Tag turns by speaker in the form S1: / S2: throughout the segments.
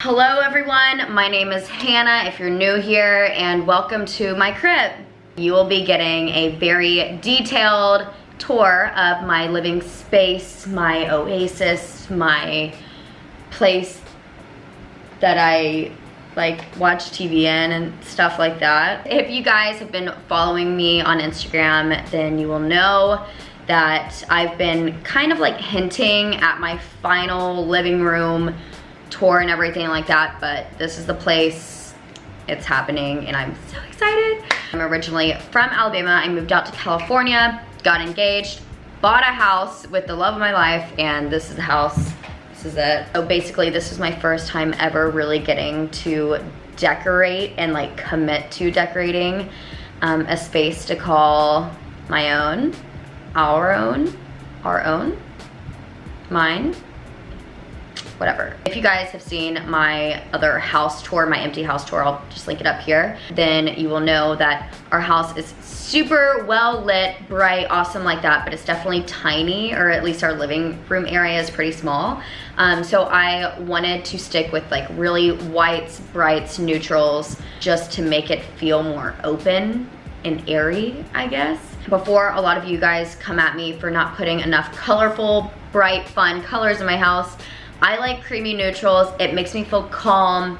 S1: Hello everyone, my name is Hannah if you're new here, and welcome to my crib. You will be getting a very detailed tour of my living space, my oasis, my place that I watch TV in and stuff like that. If you guys have been following me on Instagram, then you will know that I've been kind of hinting at my final living room tour and everything like that, but this is the place. It's happening and I'm so excited. I'm originally from Alabama. I moved out to California, got engaged, bought a house with the love of my life, and this is the house. This is it. So basically this is my first time ever really getting to decorate and commit to decorating a space to call my own, our own, mine, whatever. If you guys have seen my other house tour, my empty house tour, I'll just link it up here, then you will know that our house is super well lit, bright, awesome like that, but it's definitely tiny, or at least our living room area is pretty small. So I wanted to stick with really whites, brights, neutrals, just to make it feel more open and airy, I guess. Before a lot of you guys come at me for not putting enough colorful, bright, fun colors in my house, I like creamy neutrals. It makes me feel calm.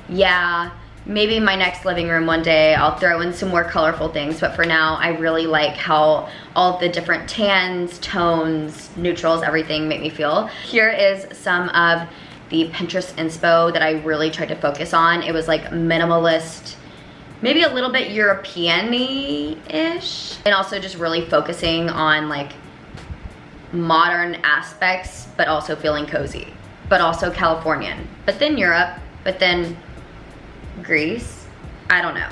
S1: Yeah, maybe my next living room one day I'll throw in some more colorful things, but for now I really like how all of the different tans, tones, neutrals, everything make me feel. Here is some of the Pinterest inspo that I really tried to focus on. It was minimalist, maybe a little bit European-y-ish, and also just really focusing on modern aspects, but also feeling cozy, but also Californian, but then Europe, but then Greece. I don't know.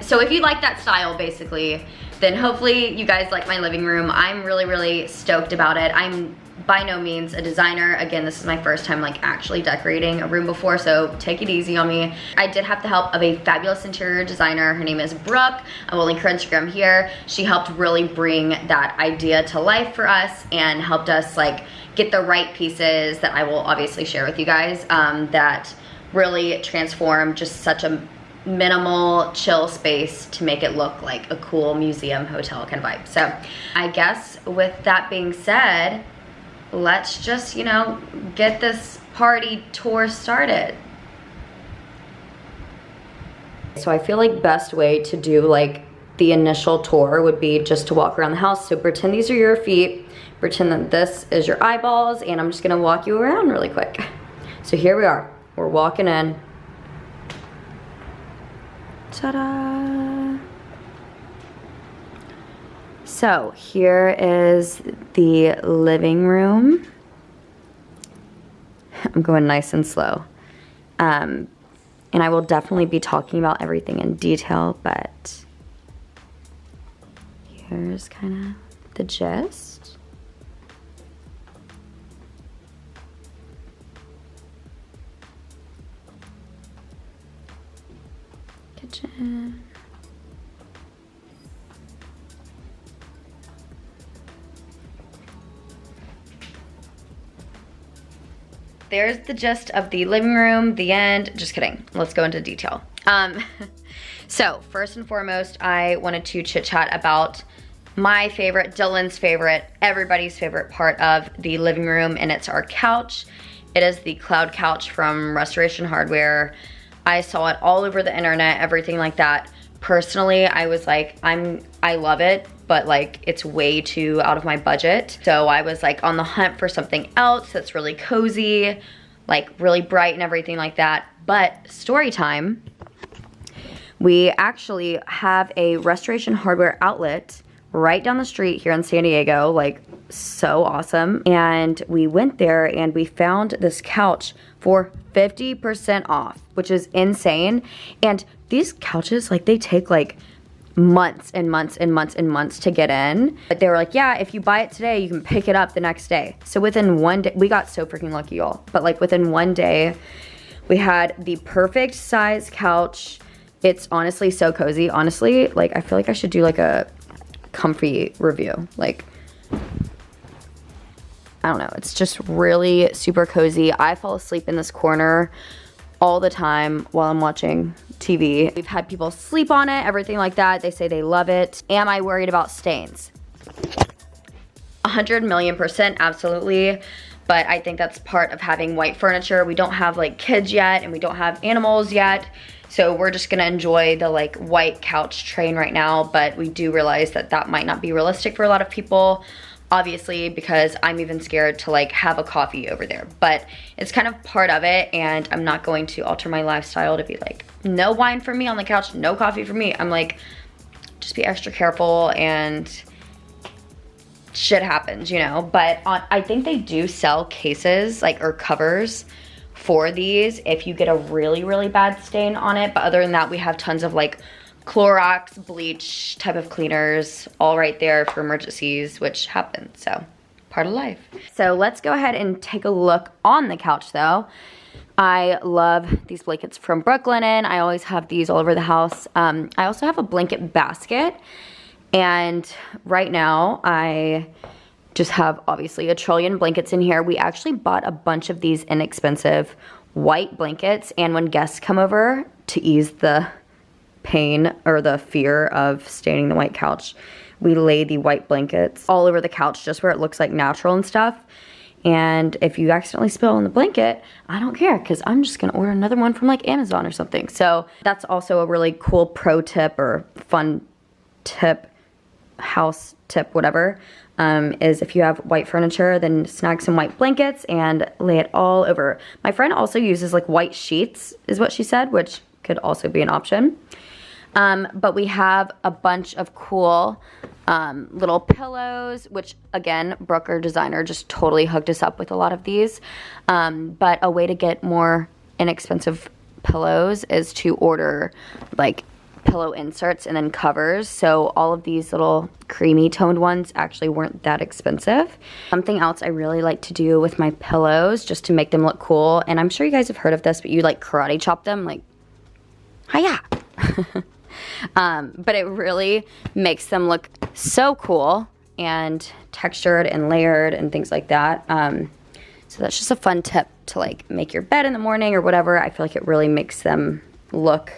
S1: So if you like that style, basically, then hopefully you guys like my living room. I'm really stoked about it. I'm by no means a designer. Again, this is my first time actually decorating a room before, so take it easy on me. I did have the help of a fabulous interior designer. Her name is Brooke. I will link her Instagram here. She helped really bring that idea to life for us and helped us get the right pieces that I will obviously share with you guys, that really transform just such a minimal, chill space to make it look like a cool museum hotel kind of vibe. So I guess with that being said, let's just, get this party tour started. So I feel best way to do the initial tour would be just to walk around the house. So pretend these are your feet, pretend that this is your eyeballs, and I'm just gonna walk you around really quick. So here we are, we're walking in. Ta-da! So here is the living room. I'm going nice and slow. And I will definitely be talking about everything in detail, but here's kind of the gist. Kitchen. There's the gist of the living room, the end. Just kidding. Let's go into detail. So first and foremost, I wanted to chit chat about my favorite, Dylan's favorite, everybody's favorite part of the living room, and it's our couch. It is the cloud couch from Restoration Hardware. I saw it all over the internet, everything like that. Personally, I was I love it, but it's way too out of my budget. So I was on the hunt for something else that's really cozy, really bright and everything like that. But story time, we actually have a Restoration Hardware outlet right down the street here in San Diego, so awesome. And we went there and we found this couch for 50% off, which is insane. And these couches, they take months and months and months and months to get in. But they were yeah, if you buy it today, you can pick it up the next day. So within one day, we got so freaking lucky, y'all. But within one day, we had the perfect size couch. It's honestly so cozy. Honestly, I feel I should do a comfy review. I don't know, it's just really super cozy. I fall asleep in this corner all the time while I'm watching TV. We've had people sleep on it, everything like that. They say they love it. Am I worried about stains? 100,000,000% absolutely. But I think that's part of having white furniture. We don't have like kids yet and we don't have animals yet. So we're just gonna enjoy the like white couch train right now. But we do realize that that might not be realistic for a lot of people. Obviously, because I'm even scared to like have a coffee over there. But it's kind of part of it, and I'm not going to alter my lifestyle to be like, no wine for me on the couch, no coffee for me. I'm like, just be extra careful and shit happens, you know? But I think they do sell cases like or covers for these if you get a really, really bad stain on it. But other than that, we have tons of like Clorox, bleach type of cleaners all right there for emergencies, which happen, so part of life. So let's go ahead and take a look on the couch though. I love these blankets from Brooke Linen. I always have these all over the house. I also have a blanket basket, and right now I just have obviously a trillion blankets in here. We actually bought a bunch of these inexpensive white blankets, and when guests come over to ease the pain or the fear of staining the white couch, we lay the white blankets all over the couch just where it looks like natural and stuff. And if you accidentally spill on the blanket, I don't care, because I'm just gonna order another one from like Amazon or something. So that's also a really cool pro tip or fun tip, house tip, whatever, is if you have white furniture, then snag some white blankets and lay it all over. My friend also uses like white sheets is what she said, which could also be an option. But we have a bunch of cool little pillows, which again, Brooke, our designer, just totally hooked us up with a lot of these. But a way to get more inexpensive pillows is to order like pillow inserts and then covers. So all of these little creamy toned ones actually weren't that expensive. Something else I really like to do with my pillows just to make them look cool, and I'm sure you guys have heard of this, but you like karate chop them, like, hiya. But it really makes them look so cool and textured and layered and things like that. So that's just a fun tip to like make your bed in the morning or whatever. I feel like it really makes them look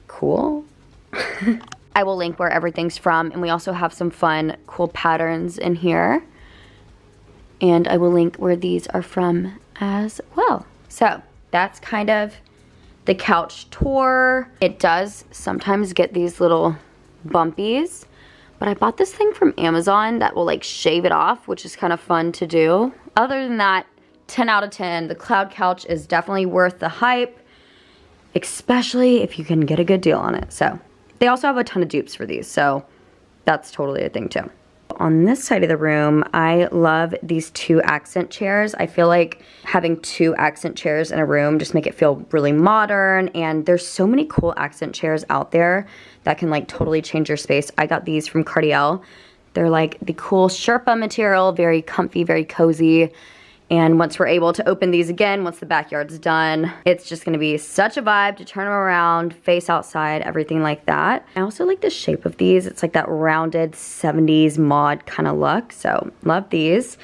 S1: cool. I will link where everything's from, and we also have some fun, cool patterns in here. And I will link where these are from as well. So that's kind of the couch tour. It does sometimes get these little bumpies, but I bought this thing from Amazon that will like shave it off, which is kind of fun to do. Other than that, 10 out of 10. The cloud couch is definitely worth the hype, especially if you can get a good deal on it. So they also have a ton of dupes for these, so that's totally a thing too. On this side of the room, I love these two accent chairs. I feel like having two accent chairs in a room just make it feel really modern, and there's so many cool accent chairs out there that can like totally change your space. I got these from Kardiel. They're like the cool Sherpa material, very comfy, very cozy. And once we're able to open these again, once the backyard's done, it's just gonna be such a vibe to turn them around, face outside, everything like that. I also like the shape of these. It's like that rounded 70s mod kind of look, so love these.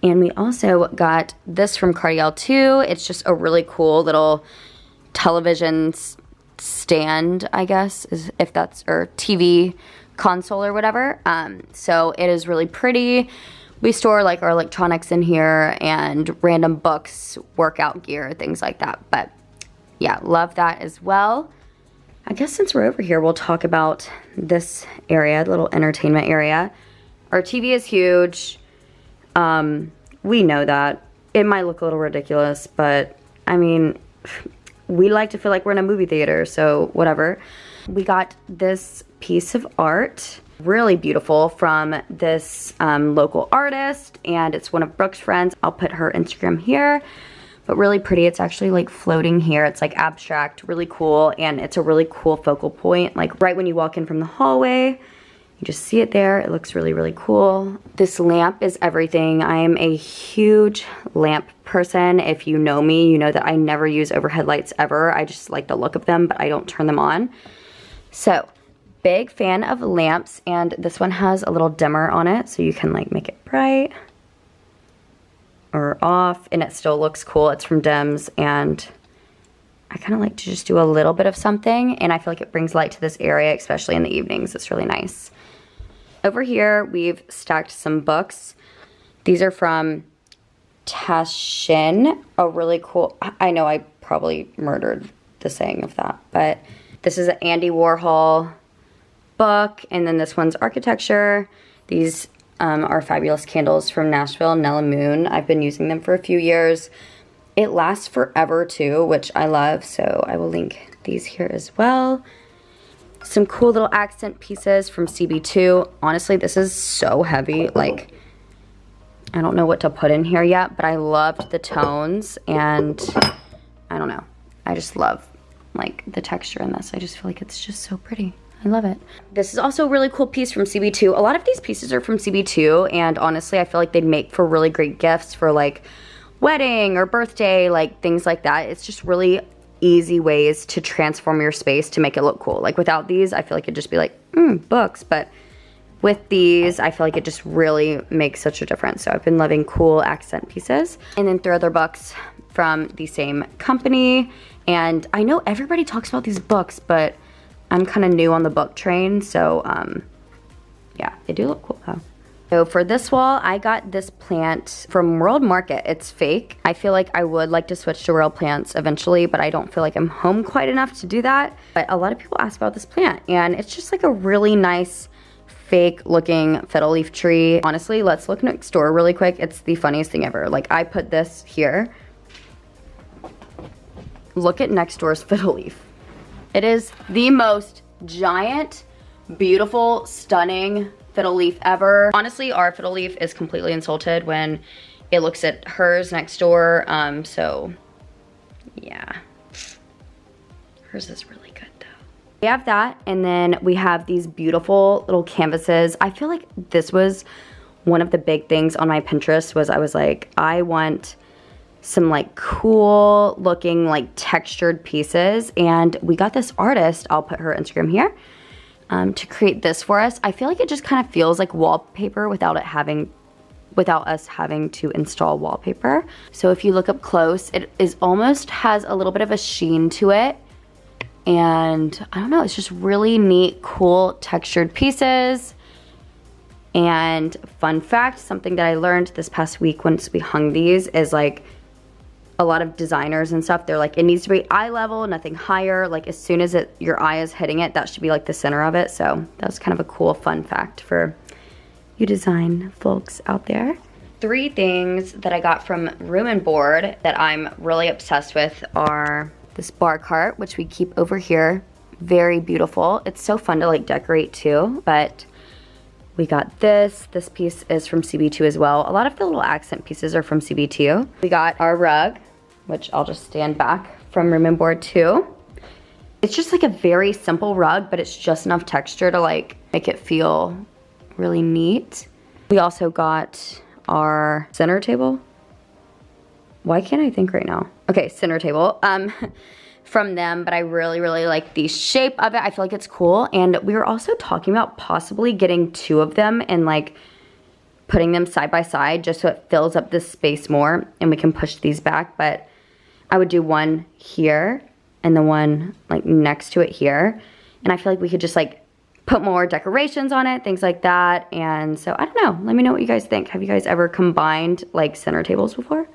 S1: And we also got this from Kardiel too. It's just a really cool little television stand, I guess, if that's, or TV console or whatever. So it is really pretty. We store like our electronics in here and random books, workout gear, things like that. But yeah, love that as well. I guess since we're over here, we'll talk about this area, the little entertainment area. Our TV is huge. We know that. It might look a little ridiculous, but I mean, we like to feel like we're in a movie theater, so whatever. We got this piece of art, really beautiful, from this local artist, and it's one of Brooke's friends. I'll put her Instagram here, but really pretty. It's actually like floating here. It's like abstract, really cool, and it's a really cool focal point. Like right when you walk in from the hallway, you just see it there. It looks really, really cool. This lamp is everything. I am a huge lamp person. If you know me, you know that I never use overhead lights ever. I just like the look of them, but I don't turn them on. So, big fan of lamps, and this one has a little dimmer on it, so you can like make it bright or off, and it still looks cool. It's from Dims, and I kind of like to just do a little bit of something, and I feel like it brings light to this area, especially in the evenings. It's really nice. Over here, we've stacked some books. These are from Taschen, a really cool, I know I probably murdered the saying of that, but this is an Andy Warhol book, and then this one's architecture. These are fabulous candles from Nashville, Nella Moon. I've been using them for a few years. It lasts forever too, which I love, so I will link these here as well. Some cool little accent pieces from CB2. Honestly, this is so heavy. Like, I don't know what to put in here yet, but I loved the tones, and I don't know. I just love, like, the texture in this. I just feel like it's just so pretty. I love it. This is also a really cool piece from CB2. A lot of these pieces are from CB2, and honestly, I feel like they'd make for really great gifts for, like, wedding or birthday, like things like that. It's just really easy ways to transform your space to make it look cool. Like without these, I feel like it'd just be like, books. But with these, I feel like it just really makes such a difference. So I've been loving cool accent pieces. And then 3 other books from the same company. And I know everybody talks about these books, but I'm kind of new on the book train. So yeah, they do look cool though. So for this wall, I got this plant from World Market. It's fake. I feel like I would like to switch to real plants eventually, but I don't feel like I'm home quite enough to do that. But a lot of people ask about this plant, and it's just like a really nice fake looking fiddle leaf tree. Honestly, let's look next door really quick. It's the funniest thing ever. Like, I put this here. Look at next door's fiddle leaf. It is the most giant, beautiful, stunning fiddle leaf ever. Honestly, our fiddle leaf is completely insulted when it looks at hers next door. So yeah, hers is really good though. We have that, and then we have these beautiful little canvases. I feel like this was one of the big things on my Pinterest. Was I was like, I want some like cool looking like textured pieces, and we got this artist, I'll put her Instagram here, to create this for us. I feel like it just kind of feels like wallpaper without us having to install wallpaper. So if you look up close, it is almost has a little bit of a sheen to it. And I don't know, it's just really neat, cool textured pieces. And fun fact, something that I learned this past week once we hung these is like, a lot of designers and stuff, they're like, it needs to be eye level, nothing higher. Like as soon as your eye is hitting it, that should be like the center of it. So that was kind of a cool fun fact for you design folks out there. 3 things that I got from Room and Board that I'm really obsessed with are this bar cart, which we keep over here. Very beautiful. It's so fun to like decorate too, but we got this. This piece is from CB2 as well. A lot of the little accent pieces are from CB2. We got our rug, which I'll just stand back from Room and Board too. It's just like a very simple rug, but it's just enough texture to like make it feel really neat. We also got our center table. Why can't I think right now? Okay, center table from them, but I really, really like the shape of it. I feel like it's cool. And we were also talking about possibly getting 2 of them and like putting them side by side just so it fills up this space more and we can push these back. But I would do one here and the one like next to it here. And I feel like we could just like put more decorations on it, things like that. And so I don't know, let me know what you guys think. Have you guys ever combined like center tables before?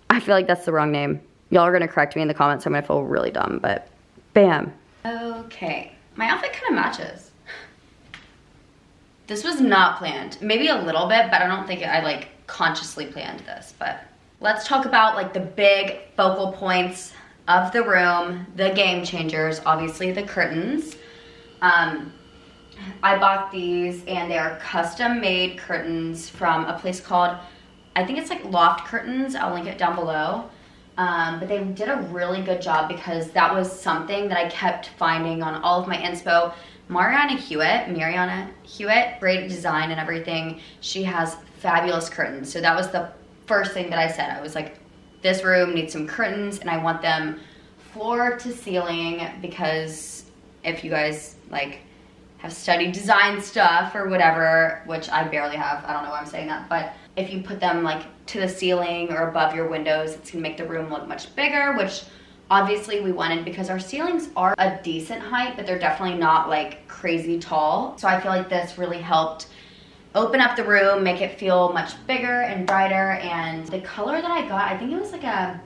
S1: I feel like that's the wrong name. Y'all are gonna correct me in the comments, so I'm gonna feel really dumb, but bam. Okay, my outfit kind of matches. This was not planned. Maybe a little bit, but I don't think I like consciously planned this, but let's talk about like the big focal points of the room, the game changers, obviously the curtains. I bought these and they are custom made curtains from a place called, I think it's like Loft Curtains. I'll link it down below. But they did a really good job because that was something that I kept finding on all of my inspo. Mariana Hewitt, great design and everything. She has fabulous curtains. So that was the first thing that I said. I was like, this room needs some curtains and I want them floor to ceiling, because if you guys like have studied design stuff or whatever, which I barely have, I don't know why I'm saying that, but if you put them like to the ceiling or above your windows, it's gonna make the room look much bigger, which Obviously we wanted, because our ceilings are a decent height, but they're definitely not like crazy tall. So I feel like this really helped open up the room, make it feel much bigger and brighter. And the color that I got, I think it was like a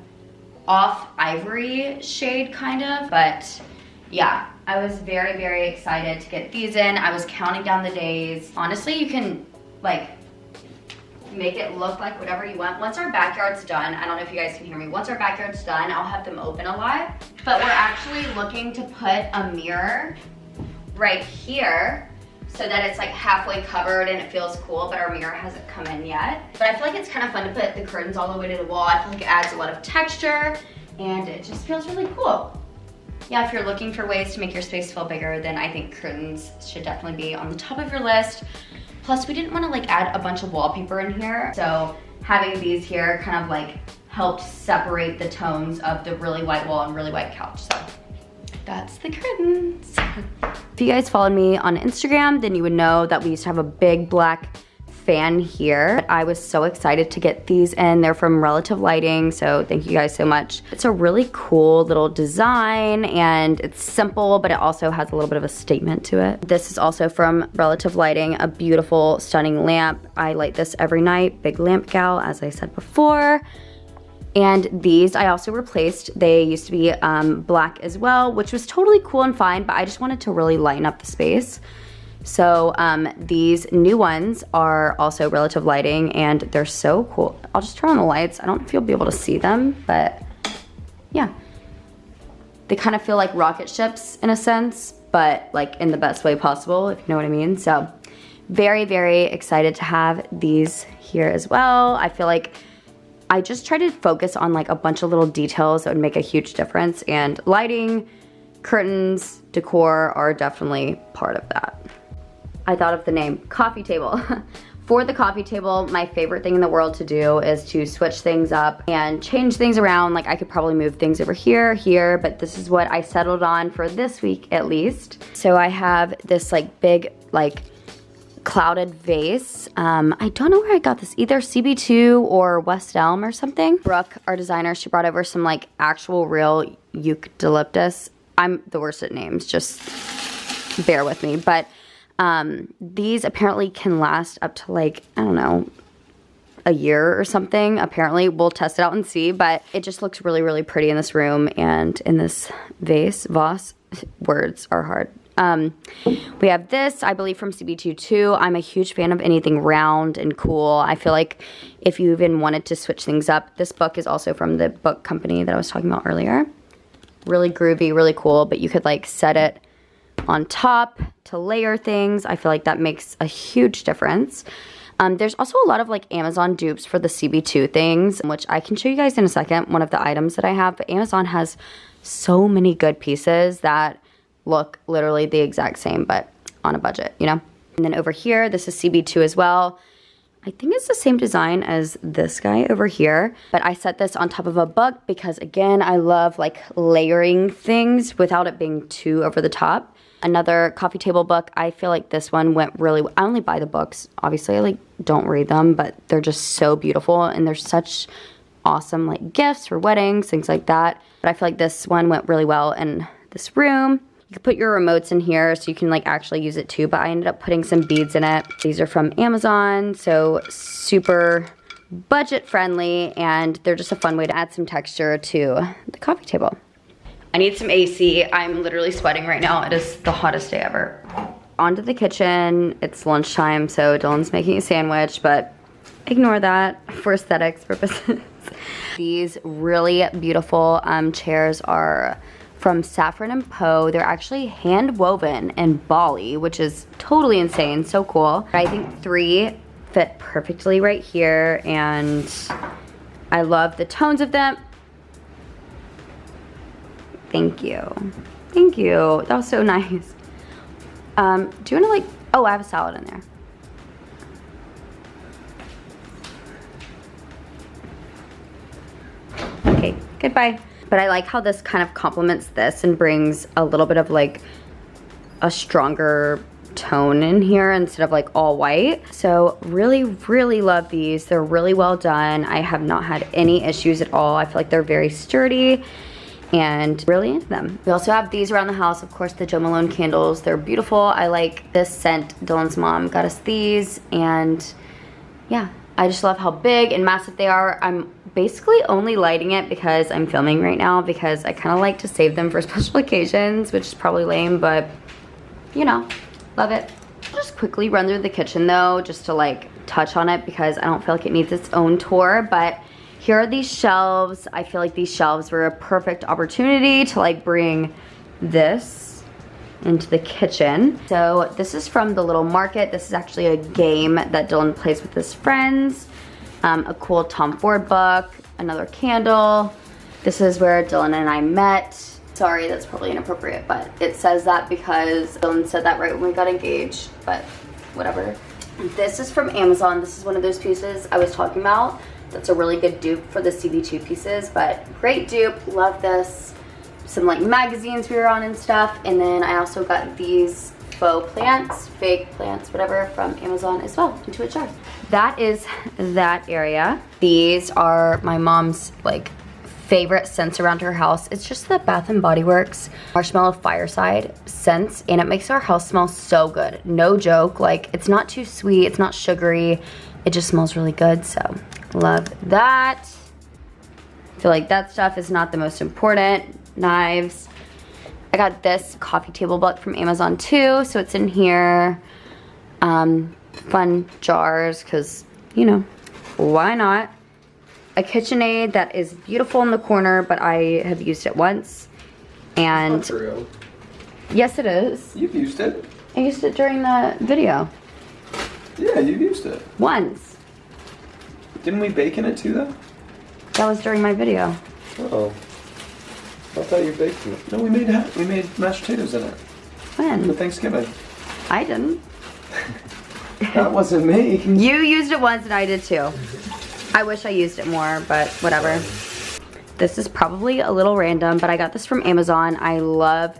S1: off ivory shade kind of, but yeah, I was very, very excited to get these in. I was counting down the days. Honestly, you can like make it look like whatever you want. Once our backyard's done, I don't know if you guys can hear me, once our backyard's done, I'll have them open a lot. But we're actually looking to put a mirror right here so that it's like halfway covered and it feels cool, but our mirror hasn't come in yet. But I feel like it's kind of fun to put the curtains all the way to the wall. I feel like it adds a lot of texture and it just feels really cool. Yeah, if you're looking for ways to make your space feel bigger, then I think curtains should definitely be on the top of your list. Plus, we didn't want to like add a bunch of wallpaper in here. So having these here kind of like helped separate the tones of the really white wall and really white couch. So that's the curtains. If you guys followed me on Instagram, then you would know that we used to have a big black fan here. I was so excited to get these in. They're from Relative Lighting, so thank you guys so much. It's a really cool little design and it's simple, but it also has a little bit of a statement to it. This is also from Relative Lighting, a beautiful, stunning lamp. I light this every night, big lamp gal, as I said before. And these I also replaced. They used to be black as well, which was totally cool and fine, but I just wanted to really lighten up the space. So these new ones are also Relative Lighting and they're so cool. I'll just turn on the lights. I don't know if you'll be able to see them, but yeah. They kind of feel like rocket ships in a sense, but like in the best way possible, if you know what I mean. So very, very excited to have these here as well. I feel like I just try to focus on like a bunch of little details that would make a huge difference, and lighting, curtains, decor are definitely part of that. I thought of the name, coffee table. For the coffee table, my favorite thing in the world to do is to switch things up and change things around. Like I could probably move things over here, but this is what I settled on for this week at least. So I have this like big like clouded vase. I don't know where I got this, either CB2 or West Elm or something. Brooke, our designer, she brought over some like actual real eucalyptus. I'm the worst at names, just bear with me. But these apparently can last up to like, I don't know, a year or something. Apparently, we'll test it out and see, but it just looks really, really pretty in this room and in this vase. Words are hard. We have this, I believe, from CB2 too. I'm a huge fan of anything round and cool. I feel like if you even wanted to switch things up, this book is also from the book company that I was talking about earlier. Really groovy, really cool, but you could like set it on top to layer things. I feel like that makes a huge difference. There's also a lot of like Amazon dupes for the CB2 things, which I can show you guys in a second, one of the items that I have, but Amazon has so many good pieces that look literally the exact same, but on a budget, you know? And then over here, this is CB2 as well. I think it's the same design as this guy over here, but I set this on top of a book because again, I love like layering things without it being too over the top. Another coffee table book, I feel like this one went really, I only buy the books. Obviously, I like don't read them, but they're just so beautiful and they're such awesome like gifts for weddings, things like that. But I feel like this one went really well in this room. You can put your remotes in here so you can like actually use it too, but I ended up putting some beads in it. These are from Amazon, so super budget friendly, and they're just a fun way to add some texture to the coffee table. I need some AC. I'm literally sweating right now. It is the hottest day ever. Onto the kitchen. It's lunchtime, so Dylan's making a sandwich, but ignore that for aesthetics purposes. These really beautiful chairs are from Saffron and Poe. They're actually hand woven in Bali, which is totally insane, so cool. I think 3 fit perfectly right here, and I love the tones of them. Thank you. Thank you. That was so nice. Do you wanna like, oh, I have a salad in there. Okay, goodbye. But I like how this kind of complements this and brings a little bit of like a stronger tone in here instead of like all white. So really, really love these. They're really well done. I have not had any issues at all. I feel like they're very sturdy and really into them. We also have these around the house, of course, the Jo Malone candles. They're beautiful. I like this scent. Dylan's mom got us these, and yeah, I just love how big and massive they are. I'm basically only lighting it because I'm filming right now, because I kind of like to save them for special occasions, which is probably lame, but you know, love it. I'll just quickly run through the kitchen though, just to like touch on it, because I don't feel like it needs its own tour. But here are these shelves. I feel like these shelves were a perfect opportunity to like bring this into the kitchen. So this is from the little market. This is actually a game that Dylan plays with his friends. A cool Tom Ford book, another candle. This is where Dylan and I met. Sorry, that's probably inappropriate, but it says that because Dylan said that right when we got engaged, but whatever. This is from Amazon. This is one of those pieces I was talking about. That's a really good dupe for the CB2 pieces, but great dupe, love this. Some like magazines we were on and stuff. And then I also got these faux plants, fake plants, whatever, from Amazon as well, into a jar. That is that area. These are my mom's like favorite scents around her house. It's just the Bath & Body Works Marshmallow Fireside scents, and it makes our house smell so good. No joke, like it's not too sweet, it's not sugary, it just smells really good, so love that. I feel like that stuff is not the most important. Knives. I got this coffee table book from Amazon too, so it's in here. Fun jars, because, you know, why not? A KitchenAid that is beautiful in the corner, but I have used it once. And
S2: that's not true.
S1: Yes, it is.
S2: You've used it.
S1: I used it during the video.
S2: Yeah, you've used it.
S1: Once.
S2: Didn't we bake in it too, though?
S1: That was during my video.
S2: Uh-oh. I thought you baked in it. No, we made mashed potatoes in it.
S1: When?
S2: For Thanksgiving.
S1: I didn't.
S2: That wasn't me.
S1: You used it once and I did too. I wish I used it more, but whatever. This is probably a little random, but I got this from Amazon. I love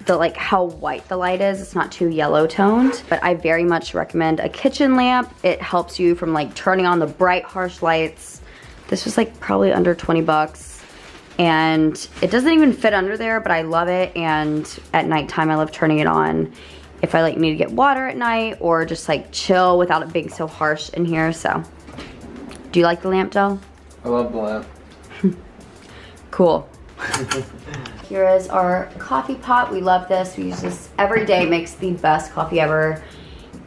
S1: the like how white the light is. It's not too yellow toned, but I very much recommend a kitchen lamp. It helps you from like turning on the bright, harsh lights. This was like probably under 20 bucks. And it doesn't even fit under there, but I love it. And at nighttime, I love turning it on if I like need to get water at night or just like chill without it being so harsh in here. So, do you like the lamp, Del?
S2: I love the lamp.
S1: Cool. Here is our coffee pot. We love this. We use this every day. It makes the best coffee ever.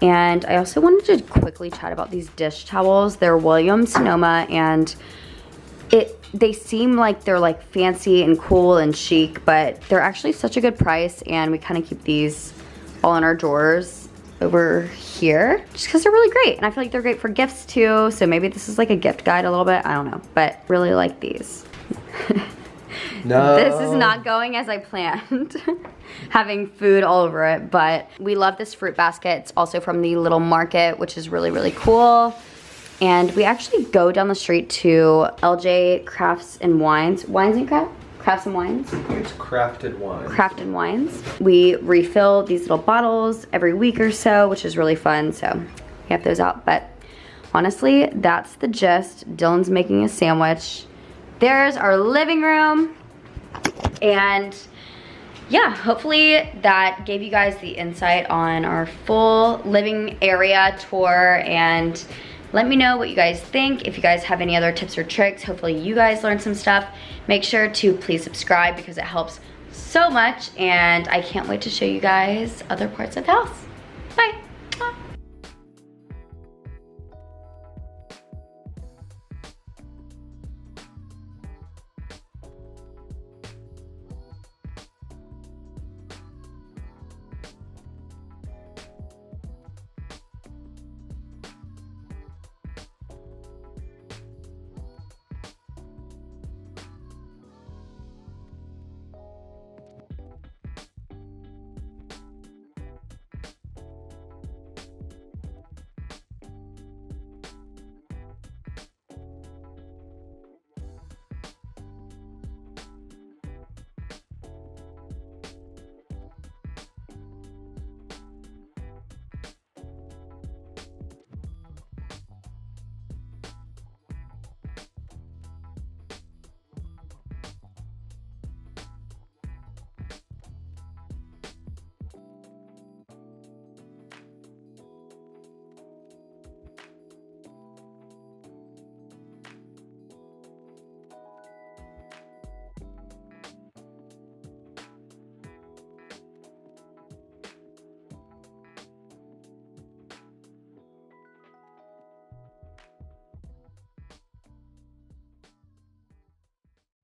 S1: And I also wanted to quickly chat about these dish towels. They're Williams Sonoma, and they seem like they're like fancy and cool and chic, but they're actually such a good price, and we kind of keep these all in our drawers over here just because they're really great, and I feel like they're great for gifts too. So maybe this is like a gift guide a little bit, I don't know, but really like these.
S2: No.
S1: This is not going as I planned. Having food all over it, but we love this fruit basket. It's also from the little market, which is really, really cool. And we actually go down the street to LJ Crafts and Wines. Wines and Crafts and Wines?
S2: It's Crafted Wines.
S1: Crafted Wines. We refill these little bottles every week or so, which is really fun. So we have those out. But honestly, that's the gist. Dylan's making a sandwich. There's our living room. And yeah, hopefully that gave you guys the insight on our full living area tour, and let me know what you guys think. If you guys have any other tips or tricks, hopefully you guys learned some stuff. Make sure to please subscribe because it helps so much, and I can't wait to show you guys other parts of the house.